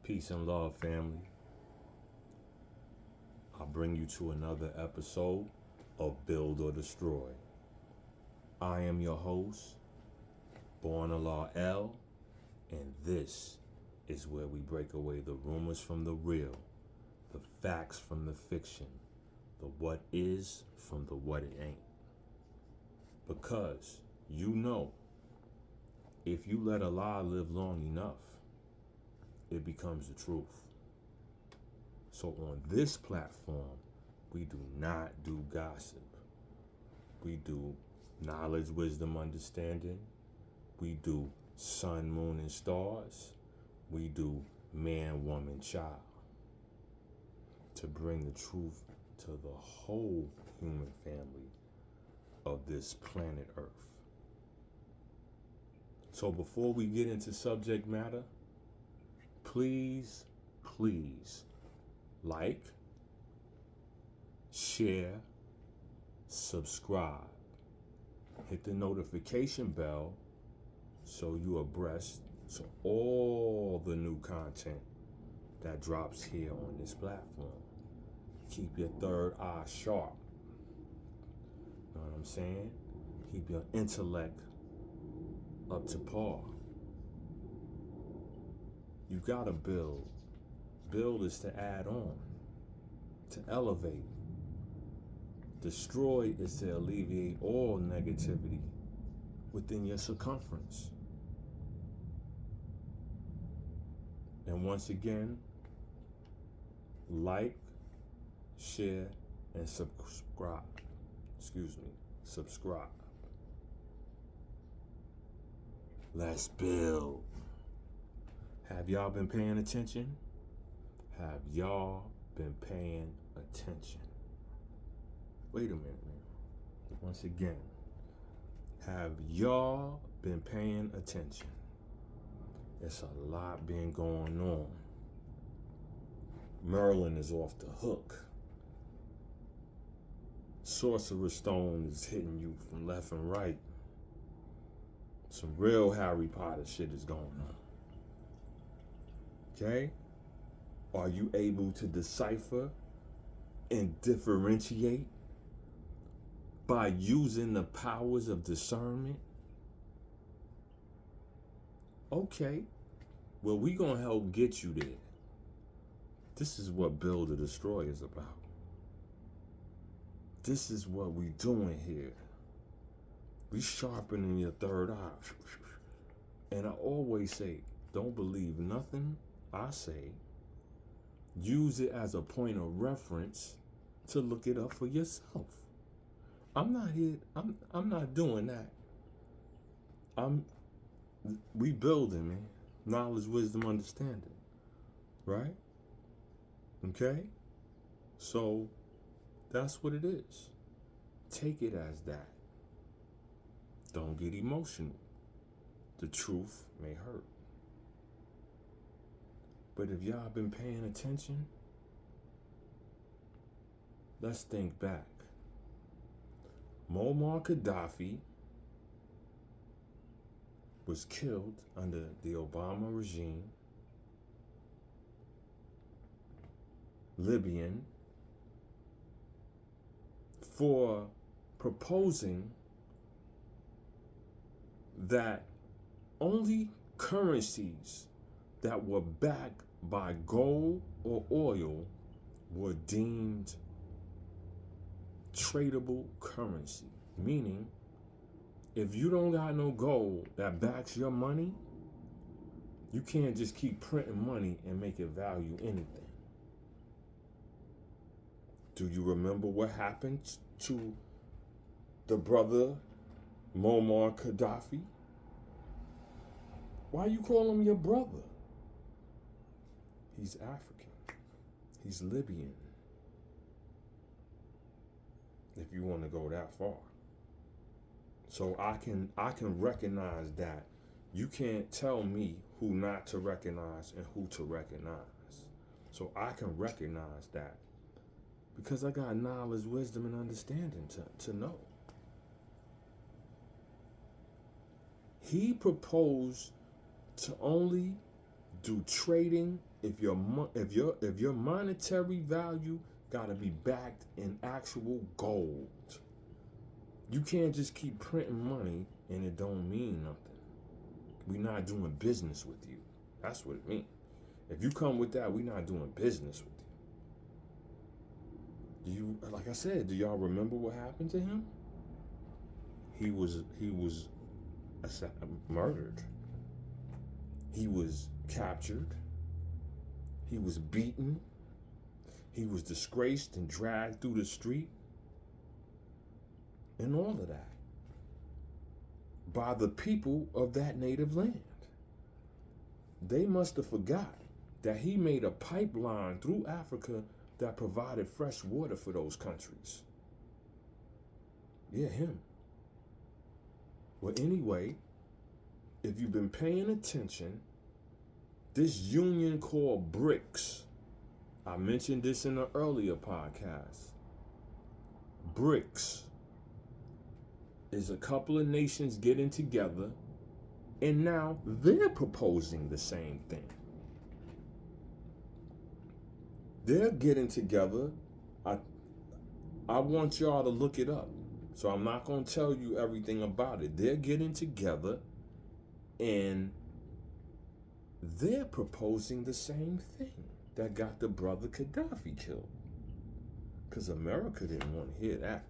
Peace and love, family. I bring you to another episode of Build or Destroy. I am your host, Born Allah L, and this is where we break away the rumors from the real, the facts from the fiction, the what is from the what it ain't. Because you know, if you let a lie live long enough, it becomes the truth. So on this platform, we do not do gossip. We do knowledge, wisdom, understanding. We do sun, moon, and stars. We do man, woman, child. To bring the truth to the whole human family of this planet Earth. So before we get into subject matter, please like, share, subscribe, hit the notification bell so you're abreast to all the new content that drops here on this platform. Keep your third eye sharp. Know what I'm saying? Keep your intellect up to par. You gotta build. Build is to add on, to elevate. Destroy is to alleviate all negativity within your circumference. And once again, like, share, and subscribe. Subscribe. Let's build. Have y'all been paying attention? Have y'all been paying attention? Wait a minute, man. Once again, have y'all been paying attention? It's a lot been going on. Merlin is off the hook. Sorcerer's Stone is hitting you from left and right. Some real Harry Potter shit is going on. Okay? Are you able to decipher and differentiate by using the powers of discernment? Okay, well, we gonna help get you there. This is what Build or Destroy is about. This is what we doing here. We sharpening your third eye. And I always say, don't believe nothing I say. Use it as a point of reference to look it up for yourself. I'm not doing that. We building, man. Knowledge, wisdom, understanding. Right? Okay? So that's what it is. Take it as that. Don't get emotional. The truth may hurt. But if y'all been paying attention, let's think back. Muammar Gaddafi was killed under the Obama regime. Libyan, for proposing that only currencies that were backed by gold or oil were deemed tradable currency. Meaning, if you don't got no gold that backs your money, you can't just keep printing money and make it value anything. Do you remember what happened to the brother Muammar Gaddafi? Why you call him your brother? He's African. He's Libyan. If you want to go that far. So I can recognize that. You can't tell me who not to recognize and who to recognize. So I can recognize that because I got knowledge, wisdom, and understanding to know. He proposed to only do trading, if your monetary value gotta be backed in actual gold. You can't just keep printing money and it don't mean nothing. We're not doing business with you. That's what it means. If you come with that, we're not doing business with you. Like I said, do y'all remember what happened to him? He was murdered. He was captured. He was beaten. He was disgraced and dragged through the street. And all of that. By the people of that native land. They must have forgot that he made a pipeline through Africa that provided fresh water for those countries. Yeah, him. Well, anyway, if you've been paying attention, this union called BRICS, I mentioned this in an earlier podcast. BRICS is a couple of nations getting together, and now they're proposing the same thing. They're getting together. I want y'all to look it up. So I'm not going to tell you everything about it. They're getting together and they're proposing the same thing that got the brother Gaddafi killed. Because America didn't want to hear that.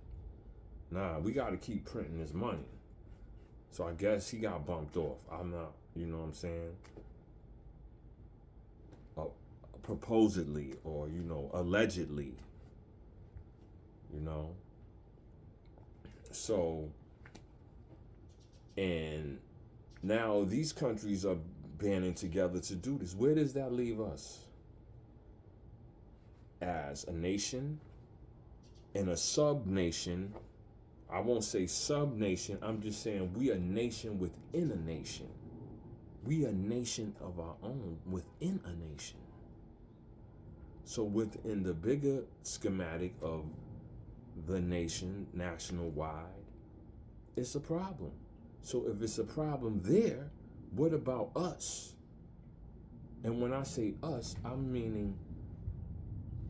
Nah, we got to keep printing this money. So I guess he got bumped off. I'm not, you know what I'm saying? Supposedly or, allegedly, So, and now these countries are banding together to do this. Where does that leave us? As a nation and a sub-nation. I won't say sub-nation. I'm just saying we a nation within a nation. We a nation of our own within a nation. So within the bigger schematic of the nation, national-wide, it's a problem. So if it's a problem there, what about us? And when I say us, I'm meaning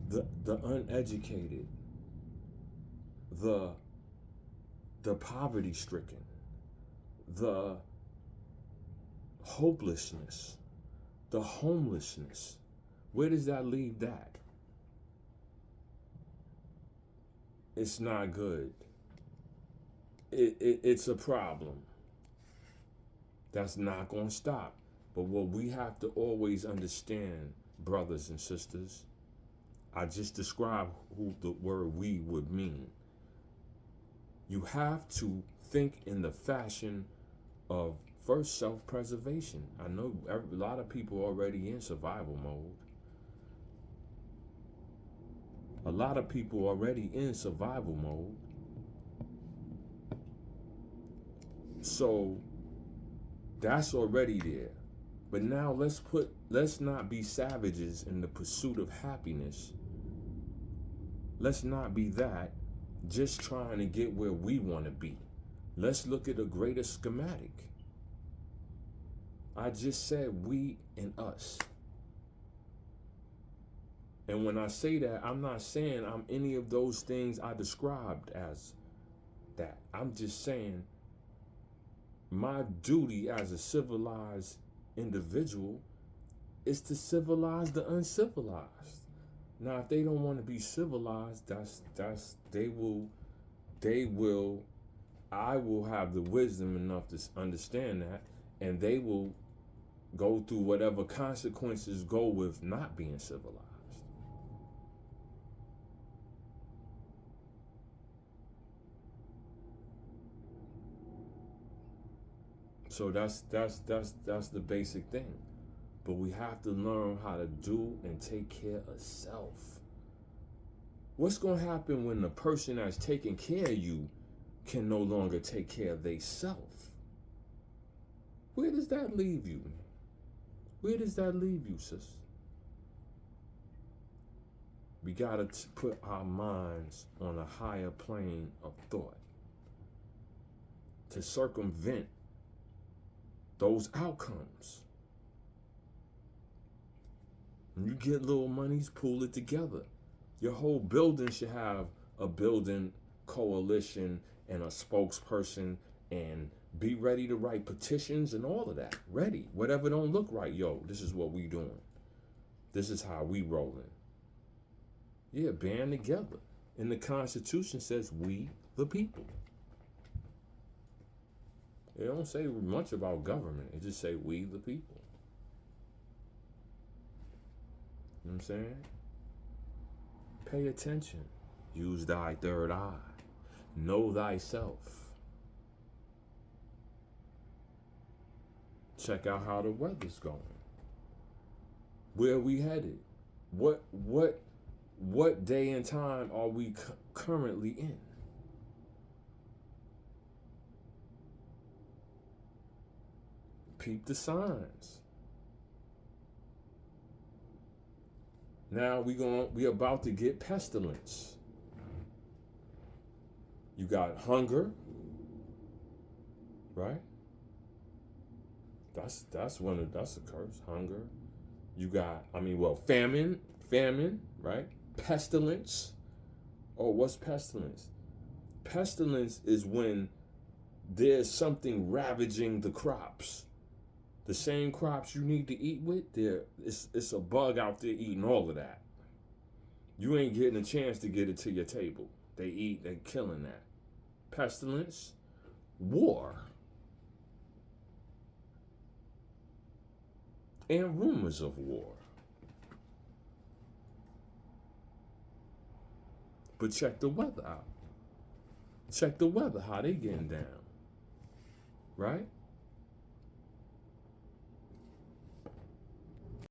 the uneducated, the poverty-stricken, the hopelessness, the homelessness. Where does that leave that? It's not good. It's a problem. That's not going to stop. But what we have to always understand, brothers and sisters, I just described who the word we would mean. You have to think in the fashion of first self-preservation. I know a lot of people are already in survival mode. A lot of people already in survival mode. So that's already there. But now let's not be savages in the pursuit of happiness. Let's not be that, just trying to get where we want to be. Let's look at a greater schematic. I just said we and us. And when I say that, I'm not saying I'm any of those things I described as that. I'm just saying my duty as a civilized individual is to civilize the uncivilized. Now, if they don't want to be civilized, I will have the wisdom enough to understand that, and they will go through whatever consequences go with not being civilized. So that's the basic thing. But we have to learn how to do and take care of self. What's going to happen when the person that's taking care of you can no longer take care of theyself? Where does that leave you? Where does that leave you, sis? We got to put our minds on a higher plane of thought to circumvent those outcomes. When you get little monies, pool it together. Your whole building should have a building coalition and a spokesperson, and be ready to write petitions and all of that. Ready. Whatever don't look right, yo, this is what we doing. This is how we rolling. Yeah, band together. And the Constitution says we the people. It don't say much about government. It just say we the people. You know what I'm saying? Pay attention. Use thy third eye. Know thyself. Check out how the weather's going. Where are we headed? What day and time are we currently in? Peep the signs. Now we about to get pestilence. You got hunger, right? That's a curse. Hunger. You got famine, right? Pestilence. Oh, what's pestilence? Pestilence is when there's something ravaging the crops. The same crops you need to eat with, it's a bug out there eating all of that. You ain't getting a chance to get it to your table. They're killing that. Pestilence, war, and rumors of war. But check the weather out. Check the weather, how they getting down. Right?